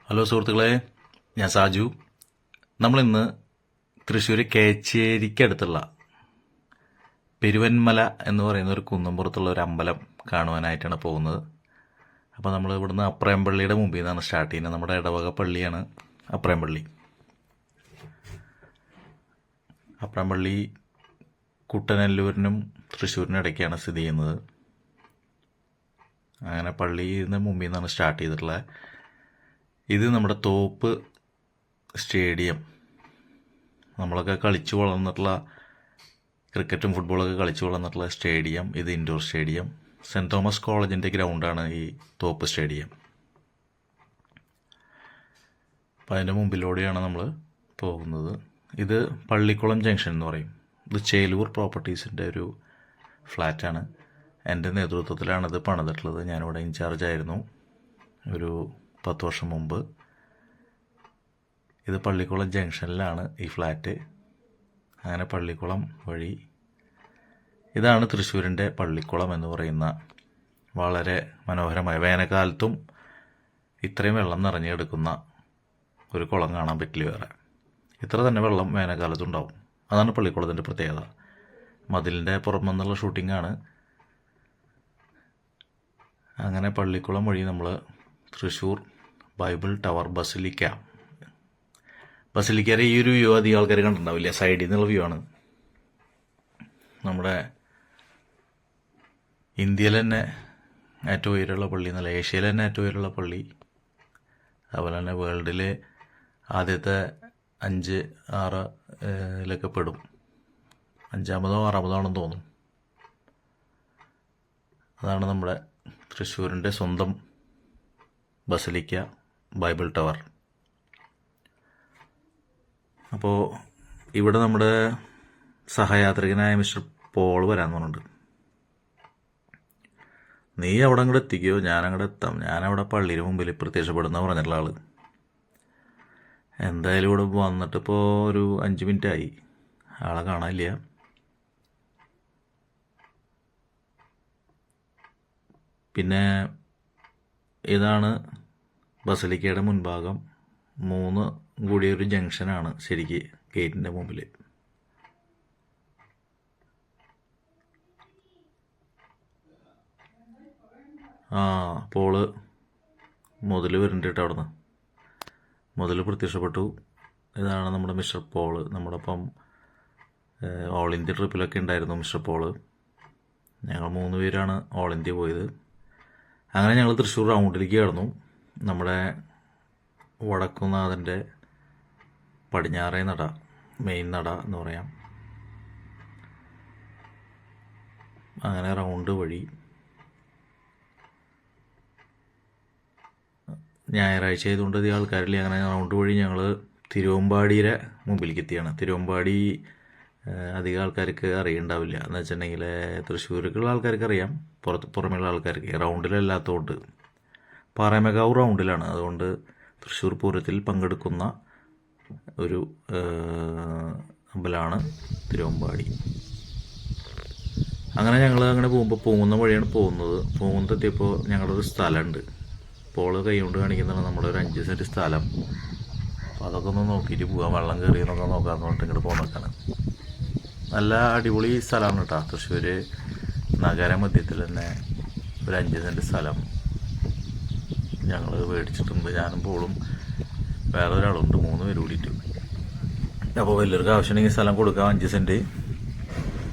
Hello സുഹൃത്തുക്കളെ, ഞാൻ സാജു. നമ്മളിന്ന് തൃശ്ശൂർ കേച്ചേരിക്കടുത്തുള്ള പെരുവന്മല എന്ന് പറയുന്ന ഒരു കുന്നമ്പുറത്തുള്ള ഒരു അമ്പലം കാണുവാനായിട്ടാണ് പോകുന്നത്. അപ്പോൾ നമ്മൾ ഇവിടുന്ന് അപ്രയംപള്ളിയുടെ മുമ്പിൽ നിന്നാണ് സ്റ്റാർട്ട് ചെയ്യുന്നത്. നമ്മുടെ ഇടവക പള്ളിയാണ് അപ്രയംപള്ളി. അപ്രയംപള്ളി കുട്ടനെല്ലൂരിനും തൃശ്ശൂരിനും ഇടയ്ക്കാണ് സ്ഥിതി ചെയ്യുന്നത്. അങ്ങനെ പള്ളിയിൽ മുമ്പിൽ നിന്നാണ് സ്റ്റാർട്ട് ചെയ്തിട്ടുള്ളത്. ഇത് നമ്മുടെ തോപ്പ് സ്റ്റേഡിയം, നമ്മളൊക്കെ കളിച്ചു വളർന്നിട്ടുള്ള ക്രിക്കറ്റും ഫുട്ബോളൊക്കെ കളിച്ചു വളർന്നിട്ടുള്ള സ്റ്റേഡിയം. ഇത് ഇൻഡോർ സ്റ്റേഡിയം. സെൻറ് തോമസ് കോളേജിൻ്റെ ഗ്രൗണ്ടാണ് ഈ തോപ്പ് സ്റ്റേഡിയം. അപ്പോൾ അതിൻ്റെ മുമ്പിലൂടെയാണ് നമ്മൾ പോകുന്നത്. ഇത് പള്ളിക്കുളം ജംഗ്ഷൻ എന്ന് പറയും. ഇത് ചേലൂർ പ്രോപ്പർട്ടീസിൻ്റെ ഒരു ഫ്ലാറ്റാണ്. എൻ്റെ നേതൃത്വത്തിലാണിത് പണിതിട്ടുള്ളത്. ഞാനിവിടെ ഇൻചാർജ് ആയിരുന്നു ഒരു 10 വർഷം മുമ്പ്. ഇത് പള്ളിക്കുളം ജംഗ്ഷനിലാണ് ഈ ഫ്ലാറ്റ്. അങ്ങനെ പള്ളിക്കുളം വഴി ഇതാണ് തൃശ്ശൂരിൻ്റെ പള്ളിക്കുളം എന്ന് പറയുന്ന വളരെ മനോഹരമായ, വേനൽക്കാലത്തും ഇത്രയും വെള്ളം നിറഞ്ഞു കിടക്കുന്ന ഒരു കുളം കാണാൻ പറ്റില്ല വേറെ. ഇത്ര തന്നെ വെള്ളം വേനൽക്കാലത്തുണ്ടാവും. അതാണ് പള്ളിക്കുളത്തിൻ്റെ പ്രത്യേകത. മതിലിൻ്റെ പുറമെ നിന്നുള്ള ഷൂട്ടിങ്ങാണ്. അങ്ങനെ പള്ളിക്കുളം വഴി നമ്മൾ തൃശ്ശൂർ ബൈബിൾ ടവർ ബസിലിക്കയുടെ ഈ ഒരു വ്യൂ അധികം ആൾക്കാർ കണ്ടിട്ടുണ്ടാവില്ല. സൈഡിൽ നിന്നുള്ള വ്യൂ ആണ്. നമ്മുടെ ഇന്ത്യയിൽ തന്നെ ഏറ്റവും ഉയരമുള്ള പള്ളി എന്നല്ല, ഏഷ്യയിൽ തന്നെ ഏറ്റവും ഉയരമുള്ള പള്ളി. അതുപോലെ തന്നെ വേൾഡിലെ ആദ്യത്തെ 5, 6 പെടും. 5-മതോ 6-മതോ ആണെന്ന് തോന്നുന്നു. അതാണ് നമ്മുടെ തൃശ്ശൂരിൻ്റെ സ്വന്തം ബസിലിക്ക ബൈബിൾ ടവർ. അപ്പോൾ ഇവിടെ നമ്മുടെ സഹയാത്രികനായ മിസ്റ്റർ പോൾ വരാൻ പറഞ്ഞിട്ടുണ്ട്. നീ അവിടെ അങ്ങോട്ട് എത്തിക്കോ, ഞാനങ്ങോട്ട് എത്താം, ഞാനവിടെ പള്ളിയുടെ മുമ്പിൽ പ്രത്യക്ഷപ്പെടുന്ന പറഞ്ഞിട്ടുള്ള ആള്. എന്തായാലും ഇവിടെ വന്നിട്ടിപ്പോൾ ഒരു 5 മിനിറ്റായി, ആളെ കാണാനില്ല. പിന്നെ ഇതാണ് ബസലിക്കയുടെ മുൻഭാഗം. 3 കൂടിയൊരു ജംഗ്ഷനാണ് ശരിക്ക് ഗേറ്റിൻ്റെ മുമ്പിൽ. പോള് മുതൽ വരുന്നുണ്ട് കേട്ടോ. അവിടുന്ന് മുതൽ പ്രത്യക്ഷപ്പെട്ടു. ഇതാണ് നമ്മുടെ മിസ്റ്റർ പോള്. നമ്മുടെ ഒപ്പം ഓൾ ഇന്ത്യ ട്രിപ്പിലൊക്കെ ഉണ്ടായിരുന്നു മിസ്റ്റർ പോള്. ഞങ്ങൾ 3 പേരാണ് ഓൾ ഇന്ത്യ പോയത്. അങ്ങനെ ഞങ്ങൾ തൃശ്ശൂർ റൗണ്ടിലേക്ക് കടന്നു. നമ്മുടെ വടക്കുന്നാഥൻ്റെ പടിഞ്ഞാറേ നട, മെയിൻ നട എന്ന് പറയാം. അങ്ങനെ റൗണ്ട് വഴി ഞായറാഴ്ച ആയതുകൊണ്ട് അധികം ആൾക്കാരില്ല. അങ്ങനെ റൗണ്ട് വഴി ഞങ്ങൾ തിരുവമ്പാടിയുടെ മുമ്പിലേക്ക് എത്തിയാണ്. തിരുവമ്പാടി അധികം ആൾക്കാർക്ക് അറിയണ്ടാവില്ല. എന്ന് വെച്ചിട്ടുണ്ടെങ്കിൽ തൃശ്ശൂർക്കുള്ള ആൾക്കാർക്ക് അറിയാം, പുറമേയുള്ള ആൾക്കാർക്ക്. റൗണ്ടിലല്ലാത്തതുകൊണ്ട് പാറമേക്കാവ് റൗണ്ടിലാണ്. അതുകൊണ്ട് തൃശ്ശൂർ പൂരത്തിൽ പങ്കെടുക്കുന്ന ഒരു അമ്പലമാണ് തിരുവമ്പാടി. അങ്ങനെ ഞങ്ങൾ അങ്ങനെ പോകുന്ന വഴിയാണ് പോകുന്നതെത്തിയപ്പോൾ ഞങ്ങളുടെ ഒരു സ്ഥലമുണ്ട്. പോള് കൈ കൊണ്ട് കാണിക്കുന്നതാണ് നമ്മുടെ ഒരു 5 സെൻറ്റ് സ്ഥലം. അപ്പോൾ അതൊക്കെ ഒന്ന് നോക്കിയിട്ട് പോകാം, വെള്ളം കയറിയെന്നൊക്കെ നോക്കാമെന്ന് പറഞ്ഞിട്ട് ഇങ്ങോട്ട് പോകുന്നൊക്കെയാണ്. നല്ല അടിപൊളി സ്ഥലമാണ് കേട്ടോ. തൃശ്ശൂർ നഗരമധ്യത്തിൽ തന്നെ ഒരു 5 സെൻറ്റ് സ്ഥലം ഞങ്ങൾ മേടിച്ചിട്ടുണ്ട്. ഞാനും പോളും വേറെ ഒരാളുണ്ട്, 3 പേര് കൂടിയിട്ട്. അപ്പോൾ വലിയൊരു ആവശ്യമുണ്ടെങ്കിൽ സ്ഥലം കൊടുക്കാം. 5 സെൻറ്റ്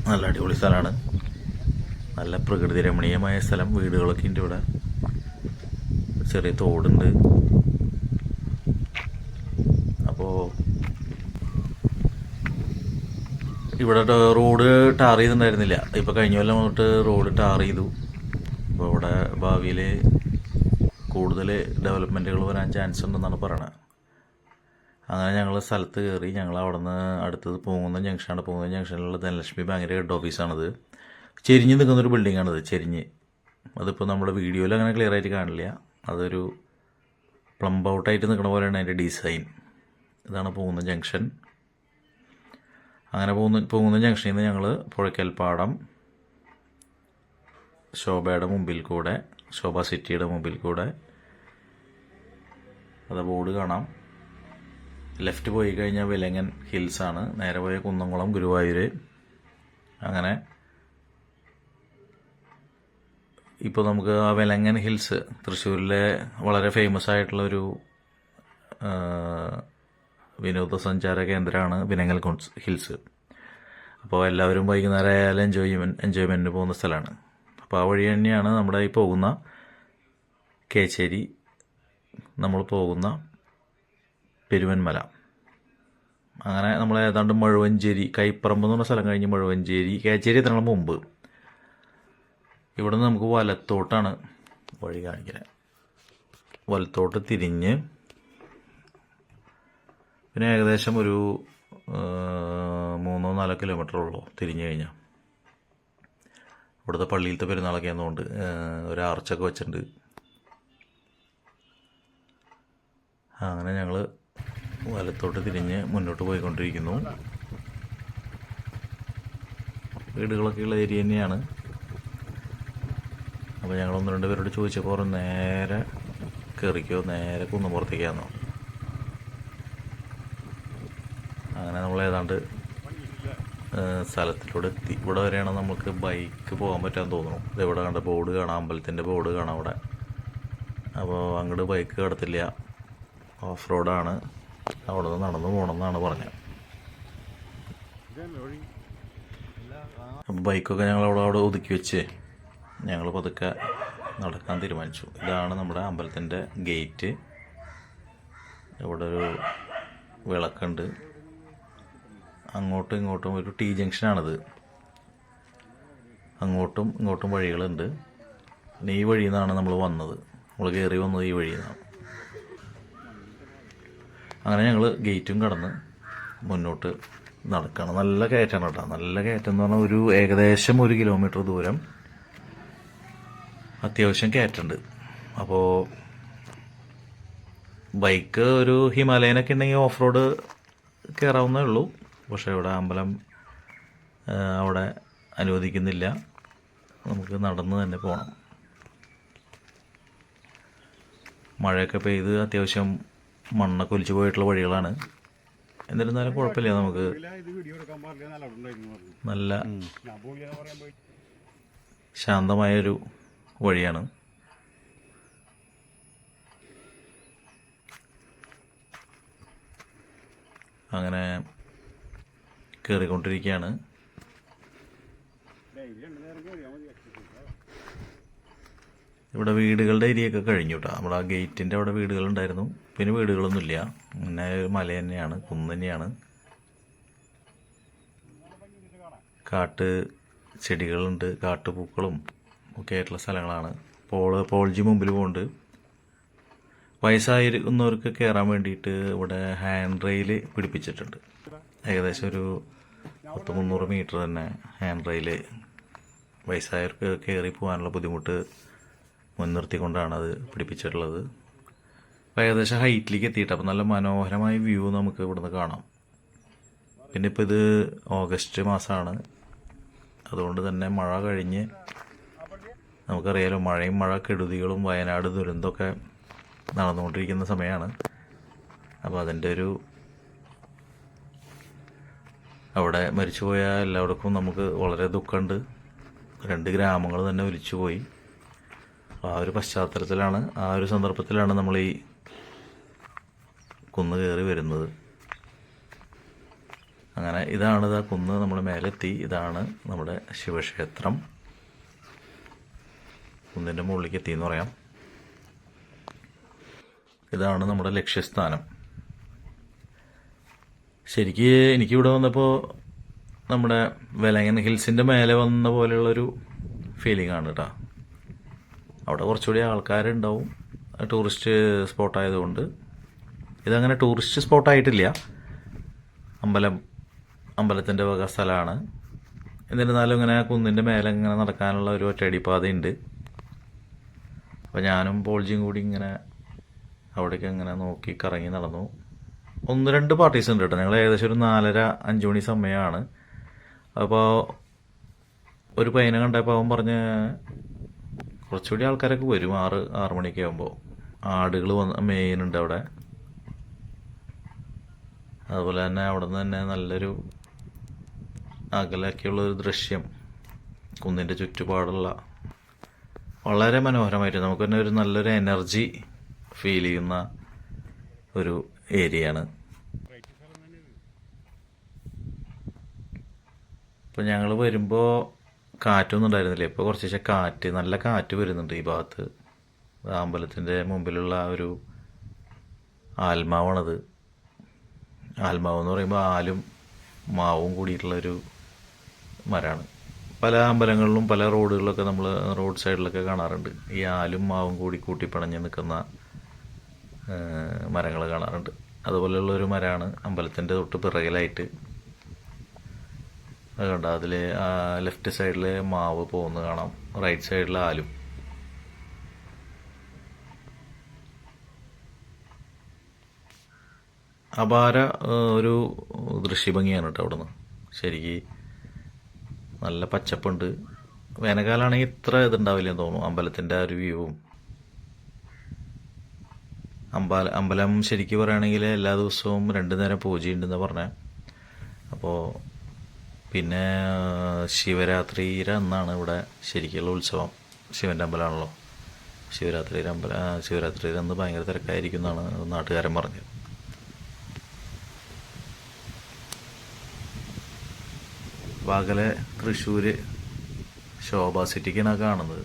നല്ല അടിപൊളി സ്ഥലമാണ്. നല്ല പ്രകൃതി രമണീയമായ സ്ഥലം. വീടുകളൊക്കെ ഉണ്ട് ഇവിടെ. ചെറിയ തോടുണ്ട്. അപ്പോൾ ഇവിടെ റോഡ് ടാർ ചെയ്തിട്ടുണ്ടായിരുന്നില്ല. ഇപ്പോൾ കഴിഞ്ഞ കൊല്ലം വന്നിട്ട് റോഡ് ടാർ ചെയ്തു. അപ്പോൾ ഇവിടെ ഭാവിയിൽ കൂടുതൽ ഡെവലപ്മെൻറ്റുകൾ വരാൻ ചാൻസ് ഉണ്ടെന്നാണ് പറയണത്. അങ്ങനെ ഞങ്ങൾ സ്ഥലത്ത് കയറി. ഞങ്ങൾ അവിടെ നിന്ന് അടുത്തത് പോകുന്ന ജംഗ്ഷനിലുള്ള ധനലക്ഷ്മി ബാങ്കിൻ്റെ ഹെഡ് ഓഫീസാണിത്. ചെരിഞ്ഞ് നിൽക്കുന്നൊരു ബിൽഡിങ്ങാണിത്, ചെരിഞ്ഞ്. അതിപ്പോൾ നമ്മുടെ വീഡിയോയിൽ അങ്ങനെ ക്ലിയർ ആയിട്ട് കാണില്ല. അതൊരു പ്ലംബ് ഔട്ടായിട്ട് നിൽക്കുന്ന പോലെയാണ് അതിൻ്റെ ഡിസൈൻ. ഇതാണ് പോകുന്ന ജംഗ്ഷൻ. അങ്ങനെ പോകുന്ന ജംഗ്ഷനിൽ നിന്ന് ഞങ്ങൾ പുഴയ്ക്കൽപ്പാടം, ശോഭ സിറ്റിയുടെ മുമ്പിൽ കൂടെ അത് ബോർഡ് കാണാം. ലെഫ്റ്റ് പോയി കഴിഞ്ഞാൽ വിലങ്ങൻ ഹിൽസാണ്, നേരെ പോയ കുന്നംകുളം ഗുരുവായൂർ. അങ്ങനെ ഇപ്പോൾ നമുക്ക് ആ വിലങ്ങൻ ഹിൽസ് തൃശ്ശൂരിലെ വളരെ ഫേമസ് ആയിട്ടുള്ളൊരു വിനോദസഞ്ചാര കേന്ദ്രമാണ് വിലങ്ങൻ ഹിൽസ്. അപ്പോൾ എല്ലാവരും വൈകുന്നേരം ആയാലും എൻജോയ്മെൻറ്റിന് പോകുന്ന സ്ഥലമാണ്. അപ്പോൾ ആ വഴി തന്നെയാണ് നമ്മുടെ ഈ പോകുന്ന കേച്ചേരി, നമ്മൾ പോകുന്ന പെരുവന്മല. അങ്ങനെ നമ്മൾ ഏതാണ്ട് മഴുവഞ്ചേരി, കൈപ്പറമ്പ് എന്ന് പറഞ്ഞ സ്ഥലം കഴിഞ്ഞ് മഴുവഞ്ചേരി, കേച്ചേരി എത്തുന്നതിന് മുമ്പ് ഇവിടെ നിന്ന് നമുക്ക് വലത്തോട്ടാണ് വഴി കാണിക്കുന്നത്. വലത്തോട്ട് തിരിഞ്ഞ് പിന്നെ ഏകദേശം ഒരു 3-4 കിലോമീറ്റർ ഉള്ളൂ തിരിഞ്ഞു കഴിഞ്ഞാൽ. ഇവിടുത്തെ പള്ളിയിലത്തെ പെരുന്നാളൊക്കെ ആയതുകൊണ്ട് ഒരു ആർച്ചൊക്കെ വെച്ചിട്ടുണ്ട്. അങ്ങനെ ഞങ്ങൾ വലത്തോട്ട് തിരിഞ്ഞ് മുന്നോട്ട് പോയിക്കൊണ്ടിരിക്കുന്നു. വീടുകളൊക്കെ ഉള്ള ഏരിയ തന്നെയാണ്. അപ്പോൾ ഞങ്ങൾ 1-2 പേരോട് ചോദിച്ചപ്പോൾ നേരെ കയറിക്കോ, നേരെ കുന്നുപുറത്തേക്കാന്നോ. അങ്ങനെ നമ്മൾ ഏതാണ്ട് സ്ഥലത്തിലൂടെ എത്തി. ഇവിടെ വരെയാണ് നമുക്ക് ബൈക്ക് പോകാൻ പറ്റാൻ തോന്നുന്നു. ഇവിടെ കണ്ട ബോർഡ് കാണാം, അമ്പലത്തിൻ്റെ ബോർഡ് കാണാം അവിടെ. അപ്പോൾ അങ്ങോട്ട് ബൈക്ക് കടത്തില്ല, ഓഫ് റോഡാണ്, അവിടെ നിന്ന് നടന്നു പോകണമെന്നാണ് പറഞ്ഞത്. അപ്പോൾ ബൈക്കൊക്കെ ഞങ്ങൾ അവിടെ ഒതുക്കി വെച്ച് ഞങ്ങൾ പതുക്കെ നടക്കാൻ തീരുമാനിച്ചു. ഇതാണ് നമ്മുടെ അമ്പലത്തിൻ്റെ ഗേറ്റ്. ഇവിടെ ഒരു വിളക്കുണ്ട്. അങ്ങോട്ടും ഇങ്ങോട്ടും ഒരു ടി ജംഗ്ഷനാണിത്. അങ്ങോട്ടും ഇങ്ങോട്ടും വഴികളുണ്ട്. പിന്നെ ഈ വഴിയിൽ നിന്നാണ് നമ്മൾ വന്നത്. നമ്മൾ കയറി വന്നത് ഈ വഴിയിൽ നിന്നാണ്. അങ്ങനെ ഞങ്ങൾ ഗേറ്റും കടന്ന് മുന്നോട്ട് നടക്കണം. നല്ല കയറ്റാണ് കേട്ടോ. നല്ല കയറ്റം എന്ന് പറഞ്ഞാൽ ഏകദേശം 1 കിലോമീറ്റർ ദൂരം അത്യാവശ്യം കയറ്റുണ്ട്. അപ്പോൾ ബൈക്ക് ഒരു ഹിമാലയനൊക്കെ ഉണ്ടെങ്കിൽ ഓഫ് റോഡ് കയറാവുന്നേ ഉള്ളൂ. പക്ഷേ ഇവിടെ അമ്പലം അവിടെ അനുവദിക്കുന്നില്ല. നമുക്ക് നടന്ന് തന്നെ പോകണം. മഴയൊക്കെ പെയ്ത് അത്യാവശ്യം മണ്ണൊക്കെ ഒലിച്ചു പോയിട്ടുള്ള വഴികളാണ്. എന്നിരുന്നാലും കുഴപ്പമില്ല, നമുക്ക് നല്ല ശാന്തമായൊരു വഴിയാണ്. അങ്ങനെ കയറിക്കൊണ്ടിരിക്കുകയാണ്. ഇവിടെ വീടുകളുടെ ഏരിയയൊക്കെ കഴിഞ്ഞു കേട്ടോ. നമ്മുടെ ആ ഗേറ്റിൻ്റെ അവിടെ വീടുകളുണ്ടായിരുന്നു. പിന്നെ വീടുകളൊന്നുമില്ല. പിന്നെ മല തന്നെയാണ്, കുന്ന് തന്നെയാണ്. കാട്ട് ചെടികളുണ്ട്, കാട്ടുപൂക്കളും ഒക്കെ ആയിട്ടുള്ള സ്ഥലങ്ങളാണ്. പോൾജി മുമ്പിൽ പോകുന്നുണ്ട്. വയസ്സായിരുന്നവർക്ക് കയറാൻ വേണ്ടിയിട്ട് ഇവിടെ ഹാൻഡ് റെയിൽ പിടിപ്പിച്ചിട്ടുണ്ട്. ഏകദേശം ഒരു 300 മീറ്റർ തന്നെ ഹാൻഡ് റെയിൽ വയസ്സായവർക്ക് കയറി പോകാനുള്ള ബുദ്ധിമുട്ട് മുൻനിർത്തിക്കൊണ്ടാണ് അത് പിടിപ്പിച്ചിട്ടുള്ളത്. അപ്പോൾ ഏകദേശം ഹൈറ്റിലേക്ക് എത്തിയിട്ട് അപ്പോൾ നല്ല മനോഹരമായ വ്യൂ നമുക്ക് ഇവിടുന്ന് കാണാം. പിന്നെ ഇപ്പോൾ ഇത് ഓഗസ്റ്റ് മാസമാണ്. അതുകൊണ്ട് തന്നെ മഴ കഴിഞ്ഞ് നമുക്കറിയാലോ, മഴയും മഴ കെടുതികളും വയനാട് ദുരന്തമൊക്കെ നടന്നുകൊണ്ടിരിക്കുന്ന സമയമാണ്. അപ്പോൾ അതിൻ്റെ അവിടെ മരിച്ചുപോയ എല്ലാവർക്കും നമുക്ക് വളരെ ദുഃഖമുണ്ട്. 2 ഗ്രാമങ്ങൾ തന്നെ ഒലിച്ചുപോയി. ആ ഒരു പശ്ചാത്തലത്തിലാണ്, ആ ഒരു സന്ദർഭത്തിലാണ് നമ്മൾ ഈ കുന്ന് കയറി വരുന്നത്. അങ്ങനെ ഇതാണ് ആ കുന്ന്. നമ്മൾ മേലെത്തി. ഇതാണ് നമ്മുടെ ശിവക്ഷേത്രം. കുന്നിൻ്റെ മുകളിലേക്ക് എത്തിയെന്ന് പറയാം. ഇതാണ് നമ്മുടെ ലക്ഷ്യസ്ഥാനം. ശരിക്ക് എനിക്കിവിടെ വന്നപ്പോൾ നമ്മുടെ വിലങ്ങൻ ഹിൽസിൻ്റെ മേലെ വന്ന പോലെയുള്ളൊരു ഫീലിംഗ് ആണ് കേട്ടോ. അവിടെ കുറച്ചുകൂടി ആൾക്കാരുണ്ടാവും, ടൂറിസ്റ്റ് സ്പോട്ടായതുകൊണ്ട്. ഇതങ്ങനെ ടൂറിസ്റ്റ് സ്പോട്ടായിട്ടില്ല, അമ്പലത്തിൻ്റെ വക സ്ഥലമാണ്. എന്നിരുന്നാലും ഇങ്ങനെ കുന്നിൻ്റെ മേലെ ഇങ്ങനെ നടക്കാനുള്ള ഒരു ഒറ്റയടിപ്പാതയുണ്ട്. അപ്പോൾ ഞാനും പോൾജിയും കൂടി ഇങ്ങനെ അവിടേക്ക് ഇങ്ങനെ നോക്കി കറങ്ങി നടന്നു. 1-2 പാർട്ടീസ് ഉണ്ട് കേട്ടോ. ഞങ്ങൾ ഏകദേശം ഒരു 4:30-5 മണി സമയമാണ്. അപ്പോൾ ഒരു പയ്യനെ കണ്ടപ്പോൾ അവൻ പറഞ്ഞ് കുറച്ചുകൂടി ആൾക്കാരൊക്കെ വരും 6 മണിയൊക്കെ ആകുമ്പോൾ. ആടുകൾ മേയുന്നുണ്ട് അവിടെ. അതുപോലെ തന്നെ അവിടെ നിന്ന് തന്നെ നല്ലൊരു അകലൊക്കെയുള്ളൊരു ദൃശ്യം, കുന്നിൻ്റെ ചുറ്റുപാടുള്ള വളരെ മനോഹരമായിട്ട് നമുക്ക് തന്നെ ഒരു നല്ലൊരു എനർജി ഫീൽ ചെയ്യുന്ന ഒരു ഏരിയയാണ്. ഇപ്പോൾ ഞങ്ങൾ വരുമ്പോൾ കാറ്റൊന്നും ഉണ്ടായിരുന്നില്ല. ഇപ്പോൾ കുറച്ച് കാറ്റ്, നല്ല കാറ്റ് വരുന്നുണ്ട് ഈ ഭാഗത്ത്. അമ്പലത്തിൻ്റെ മുമ്പിലുള്ള ഒരു ആൽമാവാണത്. ആൽമാവ് എന്ന് പറയുമ്പോൾ ആലും മാവും കൂടിയിട്ടുള്ളൊരു മരമാണ്. പല അമ്പലങ്ങളിലും പല റോഡുകളിലൊക്കെ നമ്മൾ റോഡ് സൈഡിലൊക്കെ കാണാറുണ്ട് ഈ ആലും മാവും കൂടി കൂട്ടിപ്പണഞ്ഞ് നിൽക്കുന്ന മരങ്ങൾ കാണാറുണ്ട്. അതുപോലെയുള്ളൊരു മരമാണ് അമ്പലത്തിൻ്റെ തൊട്ട് പിറകിലായിട്ട്. അത് കണ്ട, അതിൽ ലെഫ്റ്റ് സൈഡിൽ മാവ് പോകുന്നത് കാണാം, റൈറ്റ് സൈഡിൽ ആലും. അപാര ഒരു ദൃശ്യഭംഗിയാണ് കേട്ടോ അവിടുന്ന്. ശരിക്ക് നല്ല പച്ചപ്പുണ്ട്. വേനൽക്കാലമാണെങ്കിൽ ഇത്ര ഇതുണ്ടാവില്ലെന്ന് തോന്നുന്നു അമ്പലത്തിൻ്റെ ആ ഒരു വ്യൂവും. അമ്പലം ശരിക്കും പറയുകയാണെങ്കിൽ എല്ലാ ദിവസവും 2 നേരം പൂജയുണ്ടെന്ന് പറഞ്ഞത്. അപ്പോൾ പിന്നെ ശിവരാത്രിയുടെ അന്നാണ് ഇവിടെ ശരിക്കുള്ള ഉത്സവം. ശിവൻ്റെ അമ്പലമാണല്ലോ. ശിവരാത്രിയുടെ അന്ന് ഭയങ്കര തിരക്കായിരിക്കും എന്നാണ് നാട്ടുകാരൻ പറഞ്ഞത്. അകലെ തൃശ്ശൂർ ശോഭ സിറ്റിക്കാണ് കാണുന്നത്.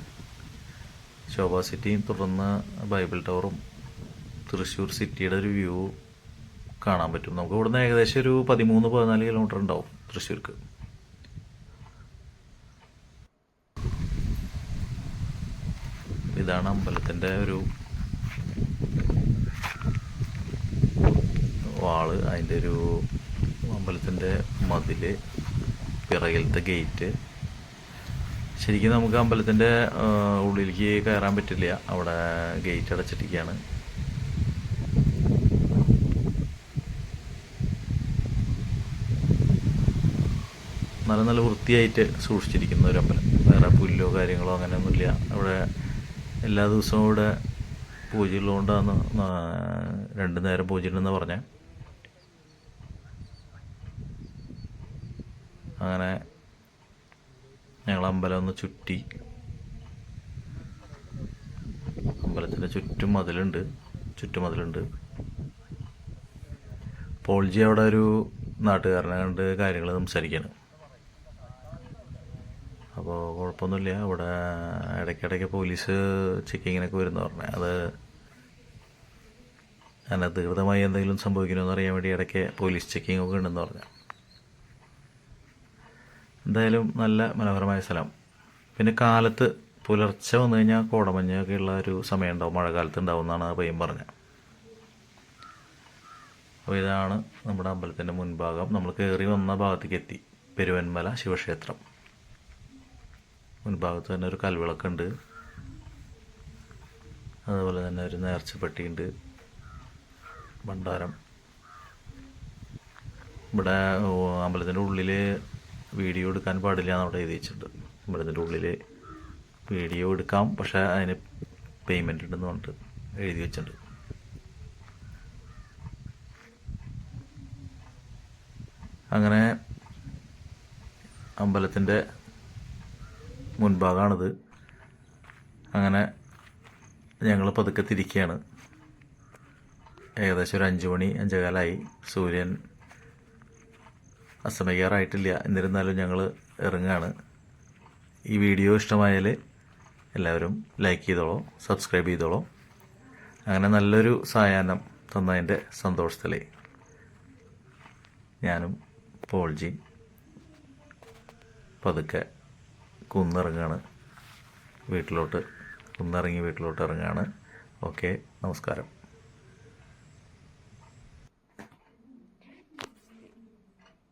ശോഭ സിറ്റിയും തുടർന്ന് ബൈബിൾ ടവറും തൃശ്ശൂർ സിറ്റിയുടെ ഒരു വ്യൂ കാണാൻ പറ്റും. നമുക്ക് ഇവിടുന്ന് ഏകദേശം ഒരു 13-14 കിലോമീറ്റർ ഉണ്ടാവും തൃശ്ശൂർക്ക്. ഇതാണ് അമ്പലത്തിൻ്റെ ഒരു വാള്, അതിൻ്റെ ഒരു അമ്പലത്തിൻ്റെ മതില്, പിറകിലത്തെ ഗേറ്റ്. ശരിക്കും നമുക്ക് അമ്പലത്തിൻ്റെ ഉള്ളിലേക്ക് കയറാൻ പറ്റില്ല, അവിടെ ഗേറ്റ് അടച്ചിട്ടിരിക്കുകയാണ്. നല്ല വൃത്തിയായിട്ട് സൂക്ഷിച്ചിരിക്കുന്ന ഒരു അമ്പലം. വേറെ പുല്ലോ കാര്യങ്ങളോ അങ്ങനെയൊന്നുമില്ല. അവിടെ എല്ലാ ദിവസവും ഇവിടെ പൂജയുള്ളതുകൊണ്ടാണ് 2 നേരം പൂജയുണ്ടെന്ന് പറഞ്ഞത്. അങ്ങനെ ഞങ്ങൾ അമ്പലം ഒന്ന് ചുറ്റി. അമ്പലത്തിൻ്റെ ചുറ്റുമതിലുണ്ട്. പോൾജി അവിടെ ഒരു നാട്ടുകാരനെ കണ്ട് കാര്യങ്ങൾ സംസാരിക്കാണ്. അപ്പോൾ കുഴപ്പമൊന്നുമില്ല, ഇവിടെ ഇടയ്ക്കിടയ്ക്ക് പോലീസ് ചെക്കിങ്ങിനൊക്കെ വരുന്ന പറഞ്ഞത്. അത് അനധികൃതമായി എന്തെങ്കിലും സംഭവിക്കണമെന്ന് അറിയാൻ വേണ്ടി ഇടയ്ക്ക് പോലീസ് ചെക്കിങ് ഒക്കെ ഉണ്ടെന്ന് പറഞ്ഞു. എന്തായാലും നല്ല മനോഹരമായ സ്ഥലം. പിന്നെ കാലത്ത് പുലർച്ചെ വന്നു കഴിഞ്ഞാൽ കോടമഞ്ഞൊക്കെ ഉള്ള ഒരു സമയം ഉണ്ടാവും, മഴക്കാലത്ത് ഉണ്ടാവും എന്നാണ് പയ്യൻ പറഞ്ഞത്. അപ്പോൾ ഇതാണ് നമ്മുടെ അമ്പലത്തിൻ്റെ മുൻഭാഗം. നമ്മൾ കയറി വന്ന ഭാഗത്തേക്ക് എത്തി. പെരുവന്മല ശിവക്ഷേത്രം. മുൻഭാഗത്ത് തന്നെ ഒരു കൽവിളക്കുണ്ട്, അതുപോലെ തന്നെ ഒരു നേർച്ചപ്പെട്ടിയുണ്ട്, ഭണ്ഡാരം. ഇവിടെ അമ്പലത്തിൻ്റെ ഉള്ളിൽ വീഡിയോ എടുക്കാൻ പാടില്ല എന്ന് അവിടെ എഴുതി വെച്ചിട്ടുണ്ട്. അമ്പലത്തിൻ്റെ ഉള്ളിൽ വീഡിയോ എടുക്കാം, പക്ഷേ അതിന് പേയ്മെൻ്റ് ഉണ്ടെന്ന് പറഞ്ഞിട്ട് എഴുതി വെച്ചിട്ടുണ്ട്. അങ്ങനെ അമ്പലത്തിൻ്റെ മുൻഭാഗമാണിത്. അങ്ങനെ ഞങ്ങൾ പതുക്കെ തിരിക്കുകയാണ്. ഏകദേശം ഒരു 5 മണി 5:15 സൂര്യൻ അസ്തമിക്കാറായിട്ടില്ല. എന്നിരുന്നാലും ഞങ്ങൾ ഇറങ്ങുകയാണ്. ഈ വീഡിയോ ഇഷ്ടമായാൽ എല്ലാവരും ലൈക്ക് ചെയ്തോളൂ, സബ്സ്ക്രൈബ് ചെയ്തോളൂ. അങ്ങനെ നല്ലൊരു സായാഹ്നം തന്നതിൻ്റെ സന്തോഷത്തിൽ ഞാനും പോൾജി പതുക്കെ കുന്നിറങ്ങുകയാണ് വീട്ടിലോട്ട്. കുന്നിറങ്ങി വീട്ടിലോട്ട് ഇറങ്ങുകയാണ്. ഓക്കെ, നമസ്കാരം.